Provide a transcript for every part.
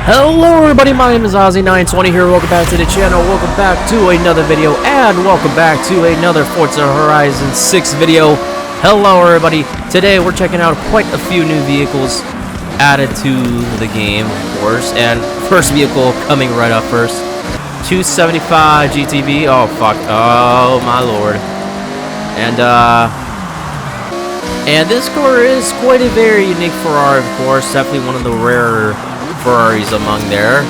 Hello everybody, my name is Ozzy920 here, welcome back to the channel, welcome back to another video, and welcome back to another Forza Horizon 6 video. Hello everybody, today we're checking out quite a few new vehicles added to the game, of course, and first vehicle coming right up first, 275 GTB, oh fuck, oh my lord, and this car is quite a very unique Ferrari, of course, definitely one of the rarer Ferraris among there.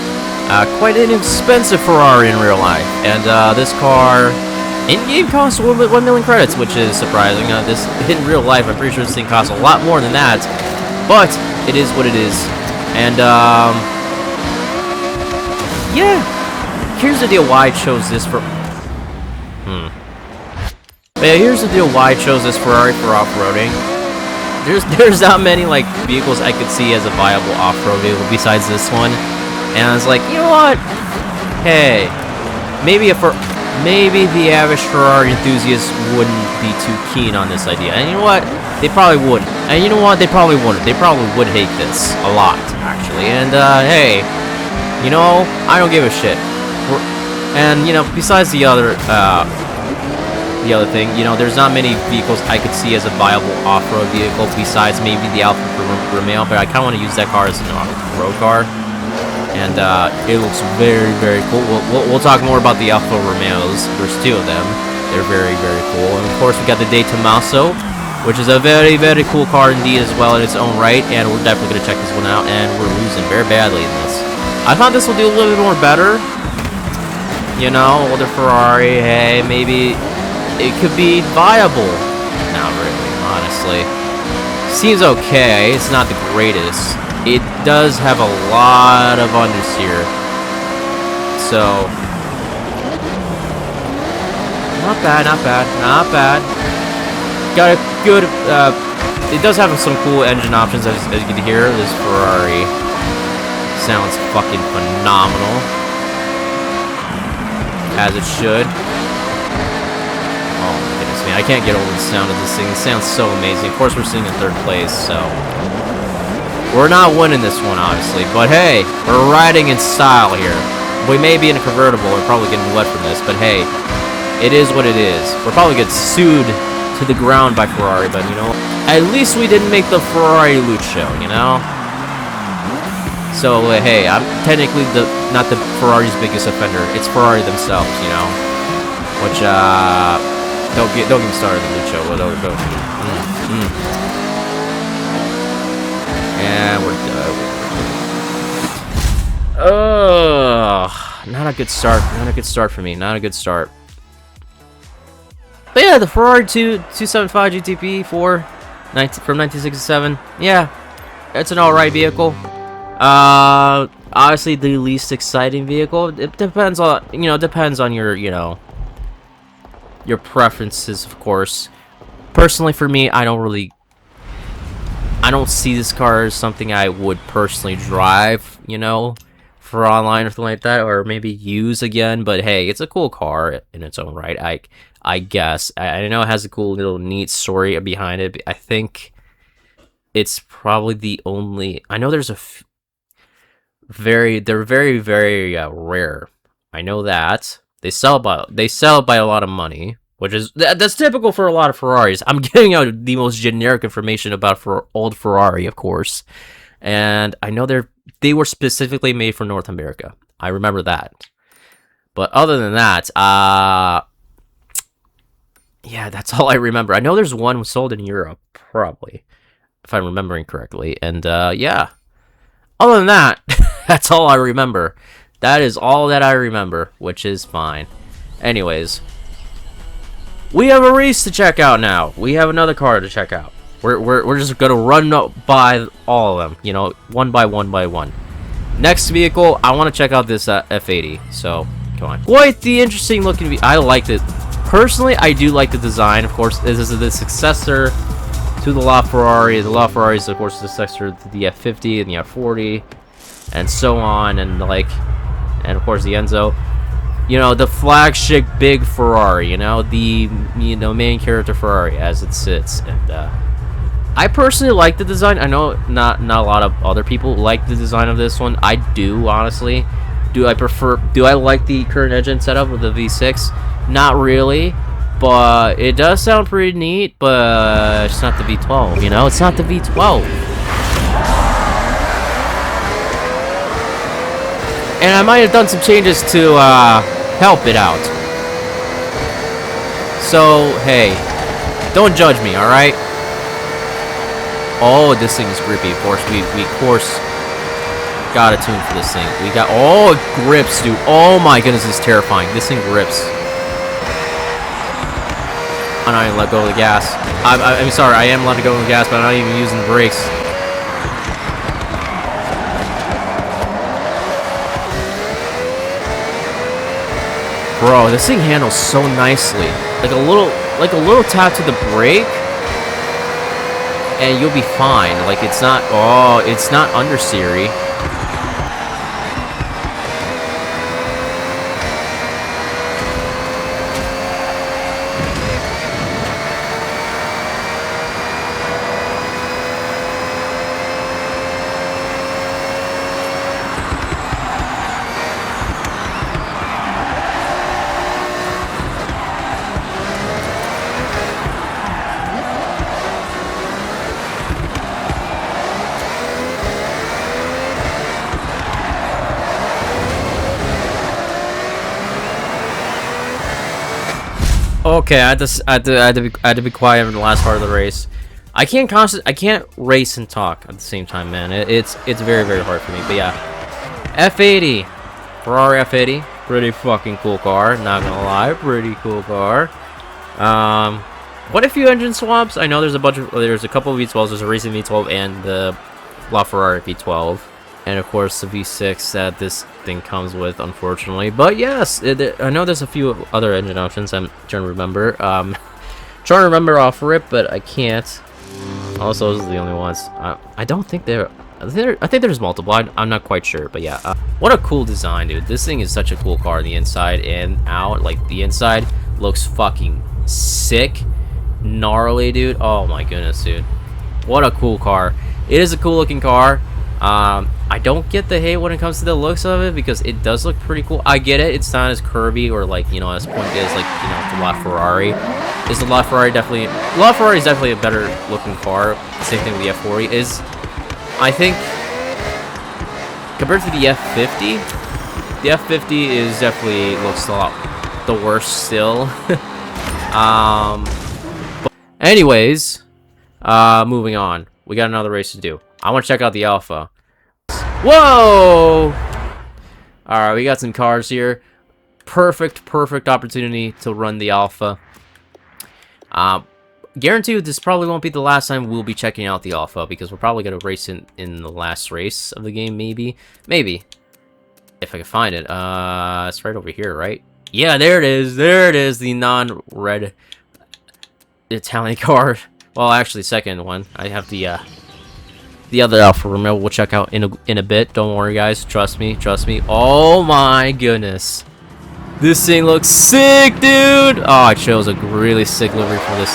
Quite an expensive Ferrari in real life, and this car in-game costs 1 million credits, which is surprising. This in real life, I'm pretty sure this thing costs a lot more than that, but it is what it is. And yeah, here's the deal why I chose this for. But yeah, here's the deal why I chose this Ferrari for off-roading. There's not many like vehicles I could see as a viable off-road vehicle besides this one, and I was like, you know what? Hey, maybe the average Ferrari enthusiast wouldn't be too keen on this idea, and you know what? They probably wouldn't, and you know what? They probably wouldn't. They probably would hate this a lot, actually. And hey, you know, I don't give a shit. And you know, besides the other thing, you know, there's not many vehicles I could see as a viable off-road vehicle besides maybe the Alfa Romeo, but I kind of want to use that car as an off-road car, and it looks very, very cool. We'll talk more about the Alfa Romeos. There's two of them. They're very, very cool. And of course, we got the De Tomaso, which is a very, very cool car indeed as well in its own right, and we're definitely going to check this one out, and we're losing very badly in this. I thought this will do a little bit more better. You know, older Ferrari, hey, maybe it could be viable. Not really, honestly. Seems okay. It's not the greatest. It does have a lot of understeer. So, not bad, not bad, not bad. Got a good, it does have some cool engine options as you can hear. This Ferrari sounds fucking phenomenal. As it should. I can't get over the sound of this thing. It sounds so amazing. Of course, we're sitting in third place, so we're not winning this one, obviously. But hey, we're riding in style here. We may be in a convertible and probably getting wet from this, but hey, it is what it is. We'll probably get sued to the ground by Ferrari, but you know, at least we didn't make the Ferrari loot show, you know. So hey, I'm technically not the Ferrari's biggest offender. It's Ferrari themselves, you know, which Don't get me started on the loot show. And we're done. Not a good start. Not a good start for me. Not a good start. But yeah, the Ferrari 275 GTP from 1967. Yeah, it's an alright vehicle. Obviously the least exciting vehicle. It depends on your your preferences, of course. Personally, for me, I don't see this car as something I would personally drive, you know, for online or something like that, or maybe use again. But hey, it's a cool car in its own right. I guess I know it has a cool little neat story behind it. But I think it's probably the only. I know there's they're very, very rare. I know that. They sell it by a lot of money, which is that's typical for a lot of Ferraris. I'm giving out the most generic information about old Ferrari, of course, and I know they were specifically made for North America. I remember that, but other than that, yeah, that's all I remember. I know there's one sold in Europe, probably, if I'm remembering correctly, and yeah. Other than that, that's all I remember. That is all that I remember, which is fine. Anyways, we have a race to check out now. We have another car to check out. We're just gonna run by all of them, you know, one by one. Next vehicle, I want to check out this F80. So come on, quite the interesting looking. I liked it personally. I do like the design. Of course, this is the successor to the LaFerrari. The LaFerrari is, of course, the successor to the F50 and the F40, and so on, and like. And of course the Enzo, you know, the flagship big Ferrari, you know, the main character Ferrari as it sits, and I personally like the design. I know not a lot of other people like the design of this one. I do, honestly. Do I like the current engine setup with the V6? Not really, but it does sound pretty neat, but it's not the V12, you know? It's not the V12. And I might have done some changes to help it out. So, hey, don't judge me, alright? Oh, this thing is grippy. Of course, we of course got a tune for this thing. We got, oh, it grips, dude. Oh my goodness, it's terrifying. This thing grips. I'm not even let go of the gas. I'm sorry, I am allowed to go of the gas, but I'm not even using the brakes. Bro, this thing handles so nicely. Like a little tap to the brake, and you'll be fine. Like it's not understeery. Okay, I had to be quiet in the last part of the race. I can't race and talk at the same time, man. It's very, very hard for me. But yeah, F80, Ferrari F80, pretty fucking cool car. Not gonna lie, pretty cool car. Quite a few engine swaps. I know there's a couple of V12s. There's a racing V12 and the LaFerrari V12. And of course the V6 that this thing comes with, unfortunately. But yes, I know there's a few other engine options. I'm trying to remember. Trying to remember off rip, but I can't. Also, those are the only ones. I don't think I think there's multiple. I'm not quite sure, but yeah. What a cool design, dude. This thing is such a cool car. The inside and out, like the inside looks fucking sick, gnarly, dude. Oh my goodness, dude. What a cool car. It is a cool looking car. I don't get the hate when it comes to the looks of it because it does look pretty cool. I get it. It's not as curvy or like, you know, as pointy as like, you know, the LaFerrari. Is the LaFerrari definitely... LaFerrari is definitely a better looking car. Same thing with the F40 is... I think... Compared to the F50, the F50 is definitely looks a lot the worst still. But anyways, moving on. We got another race to do. I want to check out the Alpha. Whoa! Alright, we got some cars here. Perfect opportunity to run the Alpha. Guarantee this probably won't be the last time we'll be checking out the Alpha, because we're probably going to race in the last race of the game, maybe. Maybe. If I can find it. It's right over here, right? Yeah, there it is. There it is, the non-red Italian car. Well, actually, second one. I have the other Alfa Romeo we'll check out in a bit. Don't worry, guys. Trust me. Trust me. Oh my goodness. This thing looks sick, dude. Oh, it shows a really sick livery for this.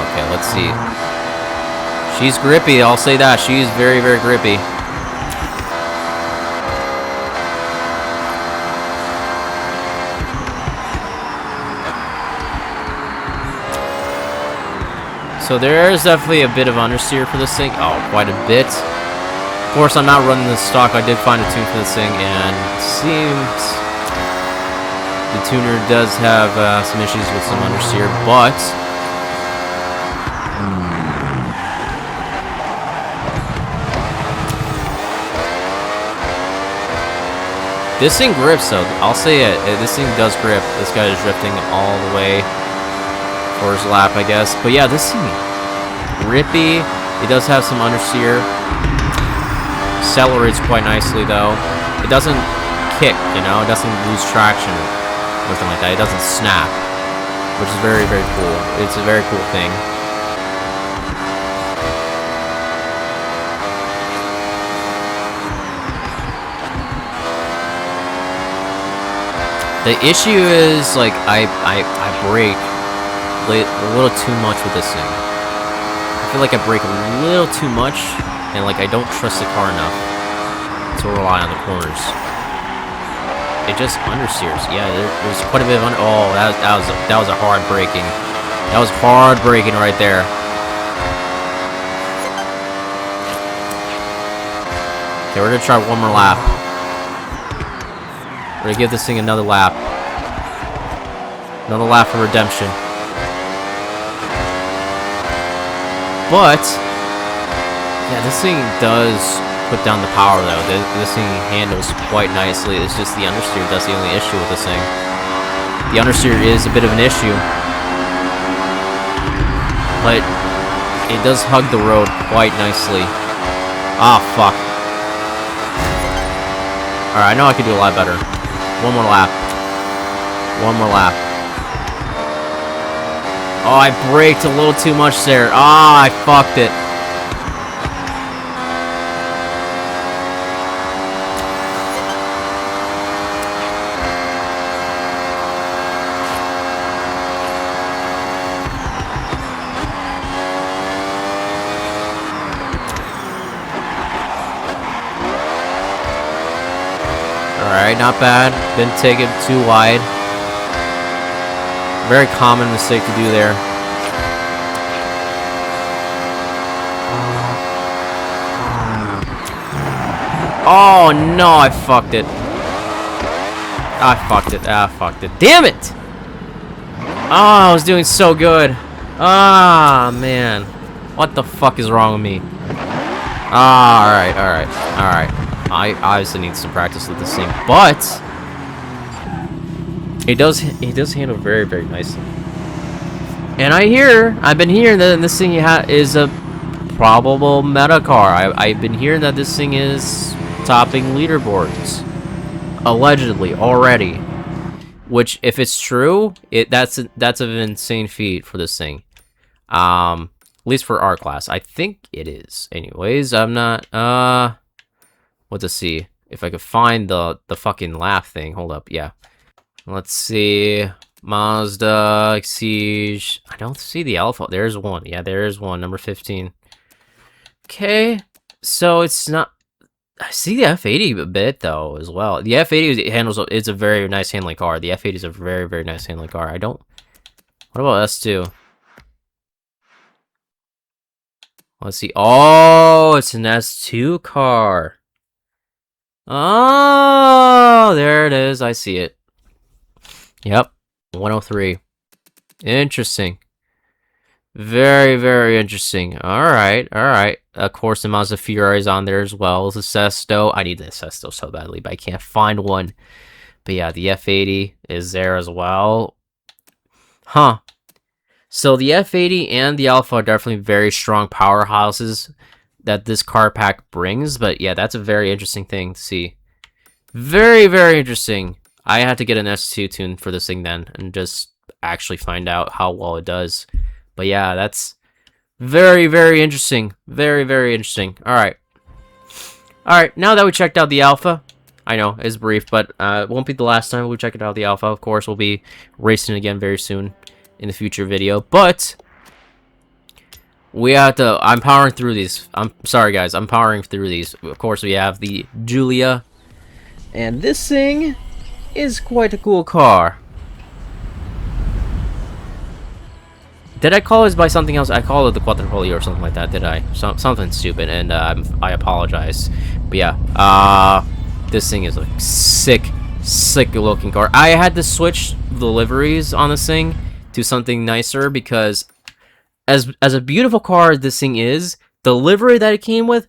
Okay, let's see. She's grippy. I'll say that. She's very, very grippy. So there is definitely a bit of understeer for this thing. Oh, quite a bit. Of course, I'm not running this stock. I did find a tune for this thing, and it seems the tuner does have some issues with some understeer, but this thing grips, though. I'll say it. This thing does grip. This guy is drifting all the way. First lap, I guess. But yeah, this thing grippy. It does have some understeer. Accelerates quite nicely though. It doesn't kick, you know, it doesn't lose traction or anything like that. It doesn't snap, which is very, very cool. It's a very cool thing. The issue is, like, I brake a little too much with this thing. I feel like I brake a little too much, and, like, I don't trust the car enough to rely on the corners. It just understeers. Yeah, there's quite a bit of oh, that was a hard braking. That was hard braking right there. Okay, we're gonna try one more lap. We're gonna give this thing another lap. Another lap for redemption. But yeah, this thing does put down the power though. This thing handles quite nicely. It's just the understeer that's the only issue with this thing. The understeer is a bit of an issue, but it does hug the road quite nicely. Ah, fuck. Alright, I know I could do a lot better. One more lap. One more lap. Oh, I braked a little too much there. Ah, I fucked it. Alright, not bad. Didn't take it too wide. Very common mistake to do there. Oh no, I fucked it. I fucked it. I fucked it. Damn it! Oh, I was doing so good. Ah, man. What the fuck is wrong with me? Ah, alright, alright, alright. I obviously need some practice with this thing, but it does handle very, very nicely. And I've been hearing that this thing is a probable meta car. I've been hearing that this thing is topping leaderboards, allegedly already. Which, if it's true, that's an insane feat for this thing. At least for our class, I think it is. Anyways, I'm not what to see if I could find the fucking laugh thing. Hold up, yeah. Let's see. Mazda Siege. I don't see the Alpha. There's one. Yeah, there is one. Number 15. Okay, so it's not. I see the F80 a bit though as well. The F80 handles. It's a very nice handling car. The F80 is a very, very nice handling car. I don't. What about S2? Let's see. Oh, it's an S2 car. Oh, there it is. I see it. Yep. 103. Interesting. Very, very interesting. Alright, alright. Of course, the Mazda Fiore is on there as well. The Sesto. I need the Sesto so badly, but I can't find one. But yeah, the F80 is there as well. Huh. So the F80 and the Alpha are definitely very strong powerhouses that this car pack brings. But yeah, that's a very interesting thing to see. Very, very interesting. I had to get an S2 tune for this thing then and just actually find out how well it does. But yeah, that's very, very interesting. Very, very interesting. Alright. Alright, now that we checked out the Alpha, I know, it's brief, but it won't be the last time we check out the Alpha. Of course, we'll be racing again very soon in the future video. But we have to... I'm powering through these. I'm sorry, guys. I'm powering through these. Of course, we have the Giulia. And this thing is quite a cool car. Did I call it by something else? I called it the Quattropolio or something like that, did I? Something stupid, and I apologize. But yeah, this thing is a sick looking car. I had to switch the liveries on this thing to something nicer because as a beautiful car as this thing is, the livery that it came with,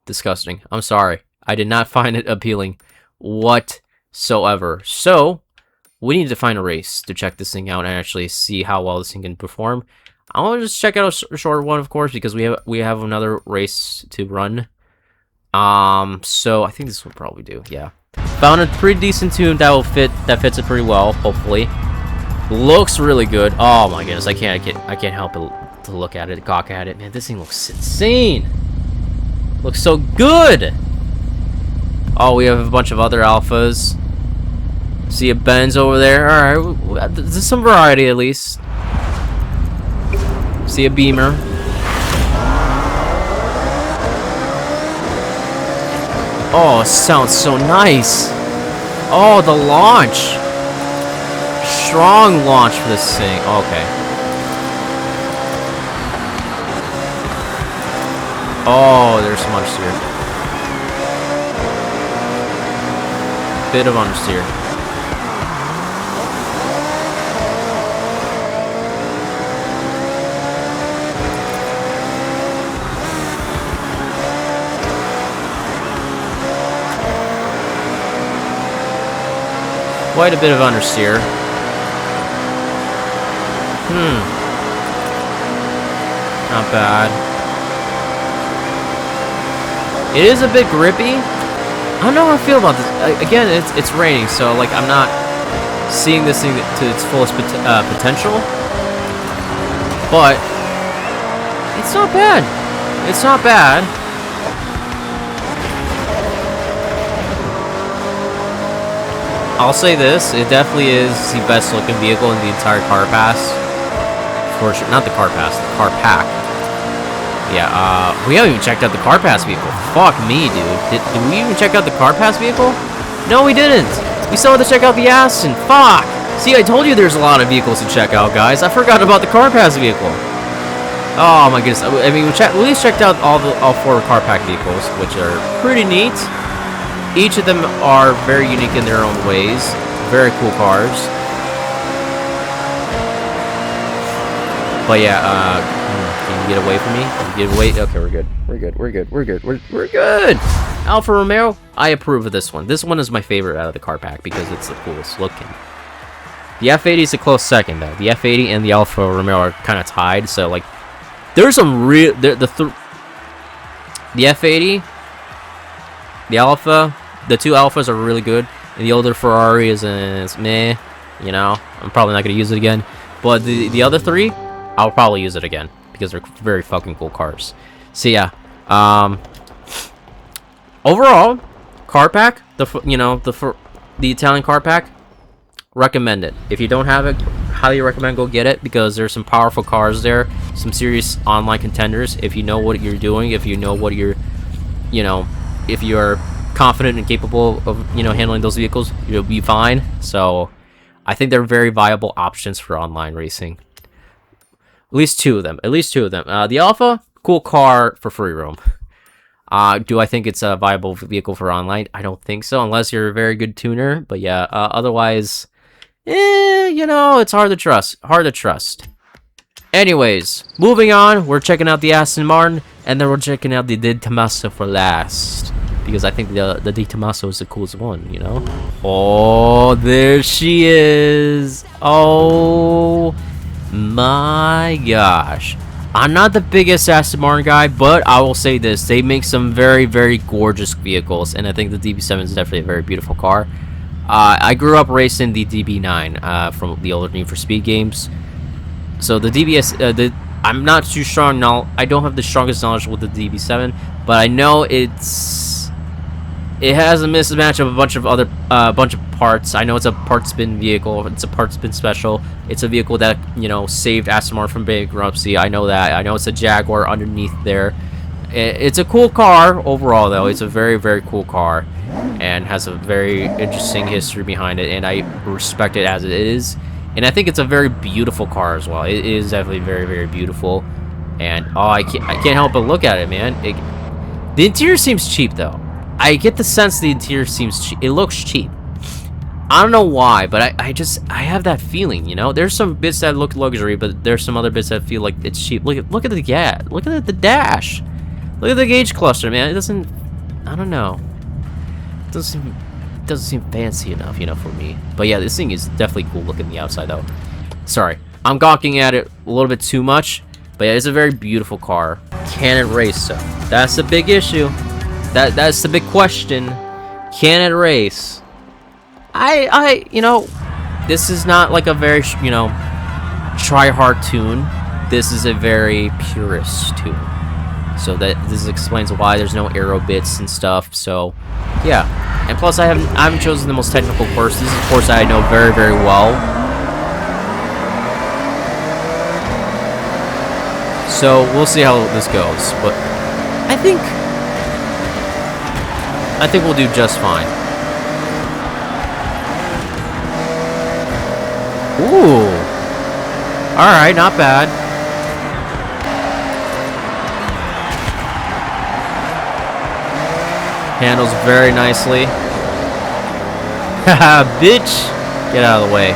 disgusting. I'm sorry. I did not find it appealing whatsoever. So we need to find a race to check this thing out and actually see how well this thing can perform. I want to just check out a short one, of course, because we have another race to run. So I think this will probably do. Yeah, found a pretty decent tune that fits it pretty well. Hopefully, looks really good. Oh my goodness, I can't help it to look at it, gawk at it. Man, this thing looks insane. Looks so good. Oh, we have a bunch of other Alphas. See a Benz over there. Alright, there's some variety at least. See a Beamer. Oh, it sounds so nice. Oh, the launch. Strong launch for this thing. Okay. Oh, there's some understeer. Bit of understeer. Quite a bit of understeer. Not bad. It is a bit grippy. I don't know how I feel about this. Again, it's raining, so like I'm not seeing this thing to its fullest potential. But it's not bad. It's not bad. I'll say this, it definitely is the best looking vehicle in the entire car pass. For sure. Not the car pass, the car pack. Yeah, we haven't even checked out the car pass vehicle. Fuck me, dude. Did we even check out the car pass vehicle? No, we didn't. We still had to check out the Aston. Fuck! See, I told you there's a lot of vehicles to check out, guys. I forgot about the car pass vehicle. Oh my goodness. I mean, we at least checked out all 4 car pack vehicles, which are pretty neat. Each of them are very unique in their own ways. Very cool cars. But yeah, can you get away from me? Can you get away? Okay, we're good. We're good. We're good. We're good. We're good. Alfa Romeo, I approve of this one. This one is my favorite out of the car pack because it's the coolest looking. The F80 is a close second, though. The F80 and the Alfa Romeo are kind of tied. So like, there's some real the F80, the Alfa. The 2 Alphas are really good, and the older Ferrari is meh, you know. I'm probably not going to use it again. But the other 3, I'll probably use it again, because they're very fucking cool cars. So yeah, overall, car pack, the Italian car pack, recommend it. If you don't have it, highly recommend go get it, because there's some powerful cars there, some serious online contenders. If you know what you're doing, if you know what you're, if you're confident and capable of handling those vehicles, you'll be fine. So I think they're very viable options for online racing. At least two of them. The Alpha, cool car for free roam. Do I think it's a viable vehicle for online? I don't think so, unless you're a very good tuner. But yeah, otherwise, it's hard to trust. Anyways, moving on, we're checking out the Aston Martin, and then we're checking out the Di Tommaso for last. Because I think the Di Tommaso is the coolest one, Oh, there she is. Oh my gosh. I'm not the biggest Aston Martin guy, but I will say this. They make some very, very gorgeous vehicles, and I think the DB7 is definitely a very beautiful car. I grew up racing the DB9 from the older Need for Speed games. So the DBS, I'm not too strong now. I don't have the strongest knowledge with the DB7, but I know it has a mismatch of a bunch of other bunch of parts. I know it's a part spin vehicle. It's a part spin special. It's a vehicle that saved Aston Martin from bankruptcy. I know that. I know it's a Jaguar underneath there. It's a cool car overall, though. It's a very, very cool car, and has a very interesting history behind it. And I respect it as it is. And I think it's a very beautiful car as well. It is definitely very, very beautiful. And I can't help but look at it, man. The interior seems cheap, though. I get the sense the interior seems cheap. It looks cheap. I don't know why, but I have that feeling, There's some bits that look luxury, but there's some other bits that feel like it's cheap. Look at the gas. Look at the dash. Look at the gauge cluster, man. It doesn't. I don't know. It doesn't seem fancy enough, for me. But yeah, this thing is definitely cool looking the outside, though. Sorry, I'm gawking at it a little bit too much. But yeah, it's a very beautiful car. Can it race? So that's the big issue. That's the big question. Can it race? This is not like a very, try hard tune. This is a very purist tune. So this explains why there's no aero bits and stuff. So, yeah. And plus, I haven't chosen the most technical course. This is a course that I know very, very well. So we'll see how this goes. But I think we'll do just fine. Ooh. All right, not bad. Handles very nicely. Haha, bitch! Get out of the way.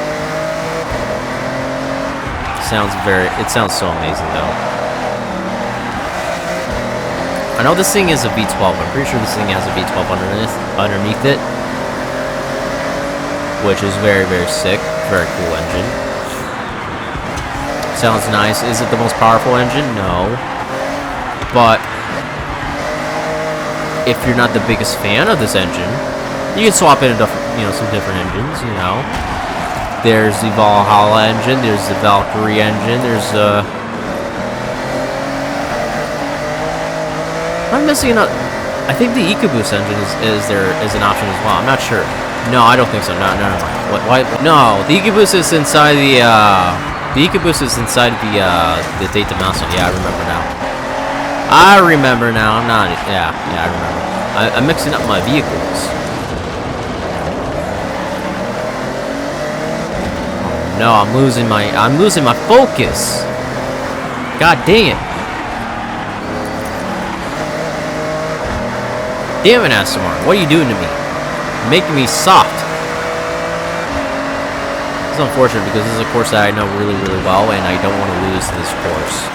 It sounds so amazing though. I know this thing is a V12. I'm pretty sure this thing has a V12 underneath it. Which is very, very sick. Very cool engine. Sounds nice. Is it the most powerful engine? No. But if you're not the biggest fan of this engine, you can swap in some different engines, you know. There's the Valhalla engine, there's the Valkyrie engine, there's I'm missing out. I think the EcoBoost engine is an option as well. I'm not sure. No, I don't think so. No, never mind. What? Why? No, the EcoBoost is inside the EcoBoost is inside the Data Mouse. Yeah, I remember now. I remember now. I'm not. Yeah, I remember. I'm mixing up my vehicles. No, I'm losing my focus. God dang it. Damn it, Asmar. What are you doing to me? You're making me soft. It's unfortunate because this is a course that I know really, really well, and I don't want to lose this course.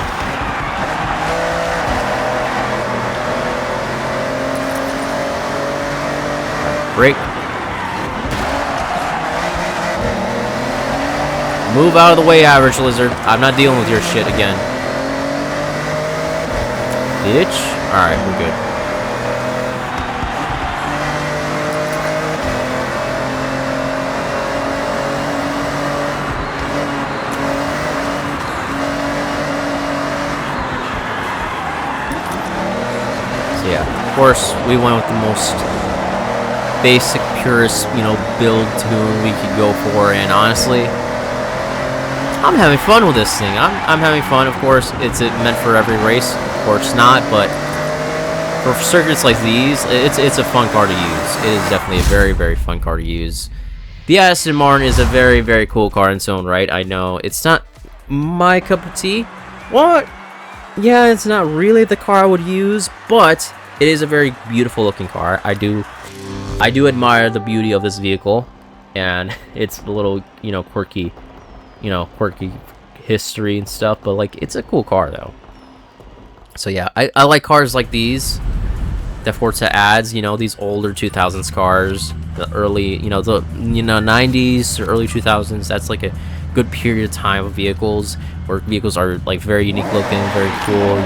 Break. Move out of the way, average lizard. I'm not dealing with your shit again. Bitch. Alright, we're good. So yeah, of course, we went with the most basic, purest, build tune we could go for, and honestly, I'm having fun with this thing. I'm having fun. Of course, it's meant for every race. Of course not, but for circuits like these, it's a fun car to use. It is definitely a very, very fun car to use. The Aston Martin is a very, very cool car in its own right. I know it's not my cup of tea. What? Yeah, it's not really the car I would use, but it is a very beautiful looking car. I do admire the beauty of this vehicle, and it's a little, quirky history and stuff, but like, it's a cool car though. So yeah, I like cars like these that Forza adds, these older 2000s cars, the early, the 90s or early 2000s. That's like a good period of time of vehicles where vehicles are like very unique looking, very cool,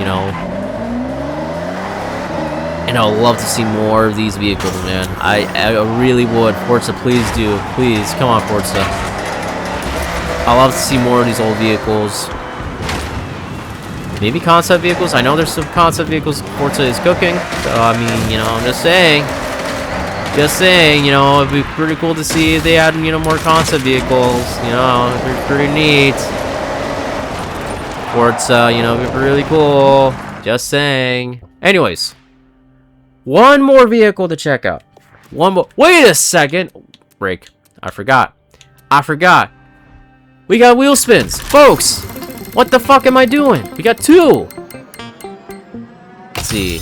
and I would love to see more of these vehicles, man. I really would. Forza, please do. Please, come on, Forza. I love to see more of these old vehicles. Maybe concept vehicles. I know there's some concept vehicles Forza is cooking. So, I mean, I'm just saying. It'd be pretty cool to see if they add, more concept vehicles. It'd be pretty neat. Forza, it'd be really cool. Just saying. Anyways. One more vehicle to check out. One more. Wait a second. Break. I forgot. We got wheel spins. Folks, what the fuck am I doing? We got two. Let's see.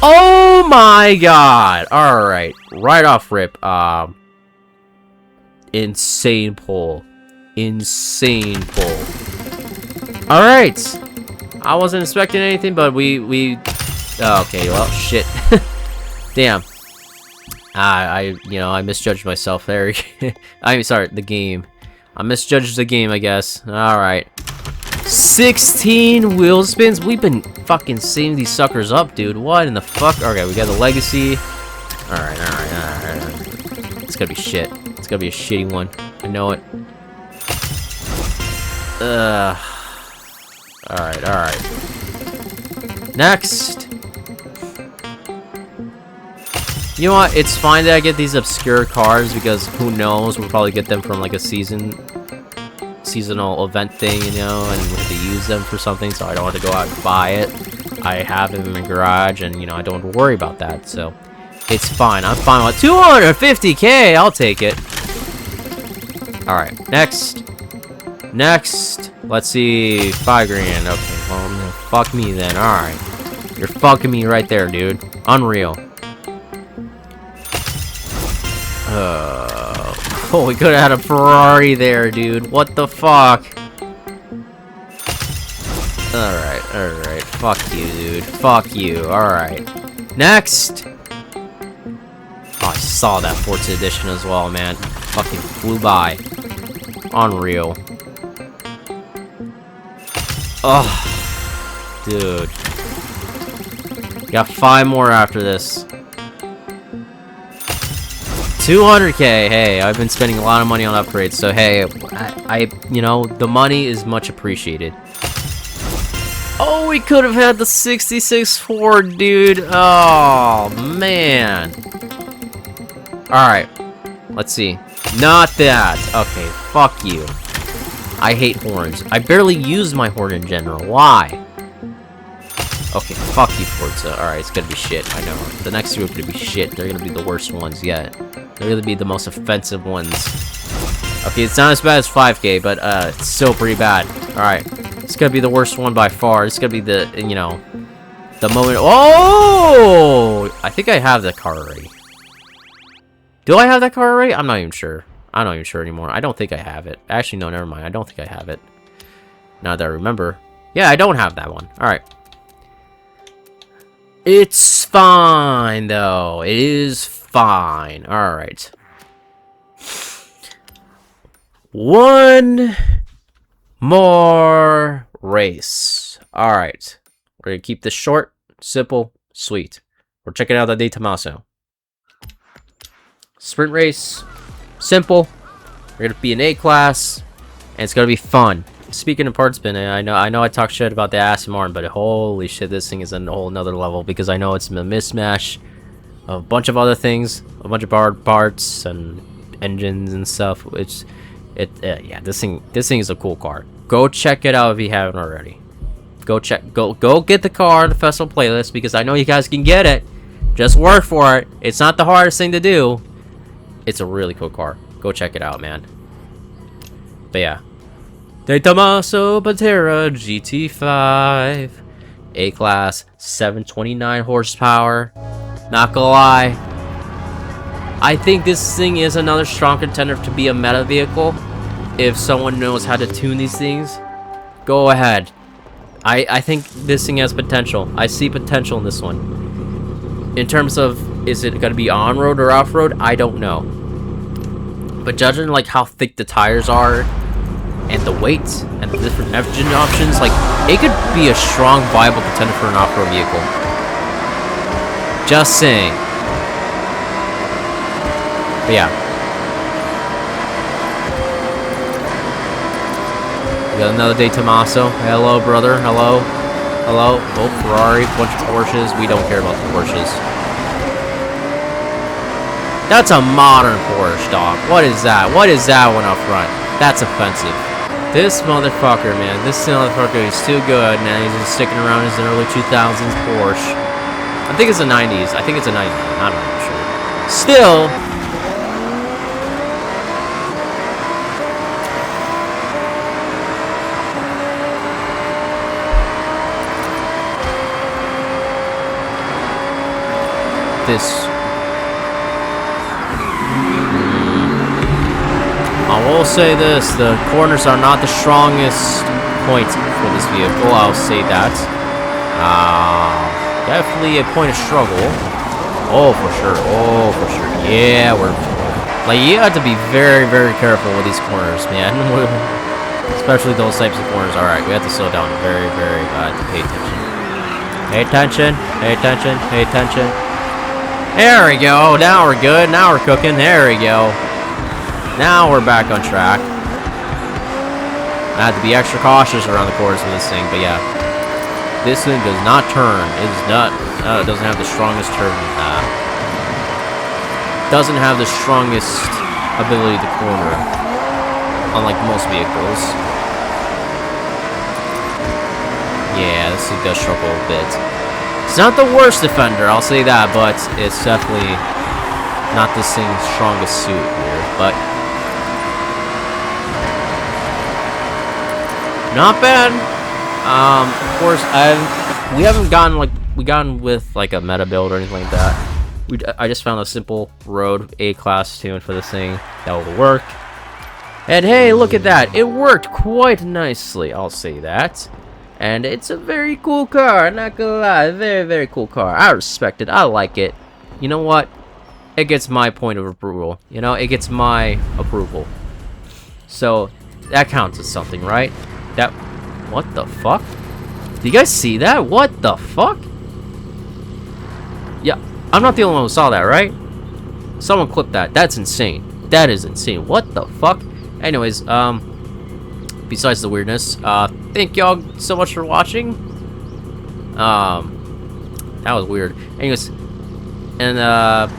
Oh my god. Alright. Right off rip. Insane pull. Alright. I wasn't expecting anything, but we oh, okay, well, shit. Damn. I misjudged myself there. I'm sorry, the game. I misjudged the game, I guess. Alright. 16 wheel spins? We've been fucking saving these suckers up, dude. What in the fuck? Okay, we got the legacy. Alright. It's gonna be shit. It's gonna be a shitty one. I know it. Alright. Next. You know what? It's fine that I get these obscure cars because who knows? We'll probably get them from like a seasonal event thing, you know, and we have to use them for something, so I don't have to go out and buy it. I have them in my garage, and you know, I don't have to worry about that, so it's fine. I'm fine with 250K. I'll take it. All right, next. Let's see, 5 grand. Okay, well, fuck me then. All right, you're fucking me right there, dude. Unreal. Oh, we could have had a Ferrari there, dude. What the fuck? Alright. Fuck you, dude. Fuck you. Alright. Next! Oh, I saw that Forza edition as well, man. Fucking flew by. Unreal. Oh, dude. Got 5 more after this. 200K. Hey, I've been spending a lot of money on upgrades, so hey, you know, the money is much appreciated. Oh, we could have had the 66 Ford, dude. Oh, man. Alright, let's see. Not that. Okay, fuck you. I hate horns. I barely use my horn in general. Why? Okay, fuck you, Forza. Alright, it's gonna be shit. I know. The next two are gonna be shit. They're gonna be the worst ones yet. They're gonna be the most offensive ones. Okay, it's not as bad as 5K, but it's still pretty bad. Alright. It's gonna be the worst one by far. It's gonna be the, you know, the moment. Oh! I think I have that car already. Do I have that car already? I'm not even sure. I'm not even sure anymore. I don't think I have it. Actually, no, never mind. I don't think I have it. Now that I remember. Yeah, I don't have that one. Alright. It's fine, though. It is fine. Alright. One more race. Alright. We're going to keep this short, simple, sweet. We're checking out the De Tomaso. Sprint race. Simple. We're going to be an A-class. And it's going to be fun. Speaking of parts bin, I know I talk shit about the SMR, but holy shit, this thing is a whole nother level because I know it's a mismatch of a bunch of other things, a bunch of borrowed parts and engines and stuff. Yeah, this thing is a cool car. Go check it out if you haven't already. Go get the car on the festival playlist because I know you guys can get it. Just work for it. It's not the hardest thing to do. It's a really cool car. Go check it out, man. But yeah. De Tomaso Pantera GT5 A-Class 729 horsepower. Not gonna lie, I think this thing is another strong contender to be a meta vehicle. If someone knows how to tune these things, go ahead. I think this thing has potential. I see potential in this one. In terms of, is it gonna be on-road or off-road? I don't know. But judging like how thick the tires are, and the weight, and the different engine options, like, it could be a strong, viable contender for an off-road vehicle. Just saying. But yeah. We got another De Tomaso. Hello, brother. Hello. Hello. Oh, Ferrari. Bunch of Porsches. We don't care about the Porsches. That's a modern Porsche, dog. What is that? What is that one up front? That's offensive. This motherfucker, man. This motherfucker is too good, man. He's just sticking around his early 2000s Porsche. I think it's a 90s. I think it's a 90s. I'm not sure. Still. This. I will say this, the corners are not the strongest point for this vehicle, I'll say that. Definitely a point of struggle. Oh, for sure. Oh, for sure. Yeah, like, you have to be very, very careful with these corners, man. Especially those types of corners. Alright, we have to slow down very, very, to pay attention. Pay attention, pay attention, pay attention. There we go, now we're good, now we're cooking, there we go. Now we're back on track. I have to be extra cautious around the corners with this thing, but yeah. This thing does not turn. It is not. It doesn't have the strongest turn. doesn't have the strongest ability to corner, unlike most vehicles. Yeah, this thing does struggle a bit. It's not the worst defender, I'll say that, but it's definitely not this thing's strongest suit here. But not bad. Of course, we haven't gotten with like a meta build or anything like that. I just found a simple road A-class tune for this thing that will work. And hey, look at that! It worked quite nicely, I'll say that. And it's a very cool car, not gonna lie. Very, very cool car. I respect it. I like it. You know what? It gets my point of approval. You know, it gets my approval. So, that counts as something, right? That... What the fuck? Do you guys see that? What the fuck? Yeah, I'm not the only one who saw that, right? Someone clipped that. That's insane. That is insane. What the fuck? Anyways, besides the weirdness, thank y'all so much for watching. That was weird. Anyways, and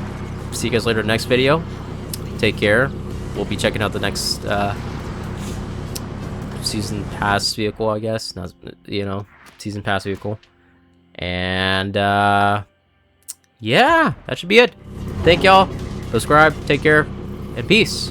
see you guys later in the next video. Take care. We'll be checking out the next season pass vehicle, I guess. Not, you know, season pass vehicle. And yeah, that should be it. Thank y'all. Subscribe. Take care, and peace.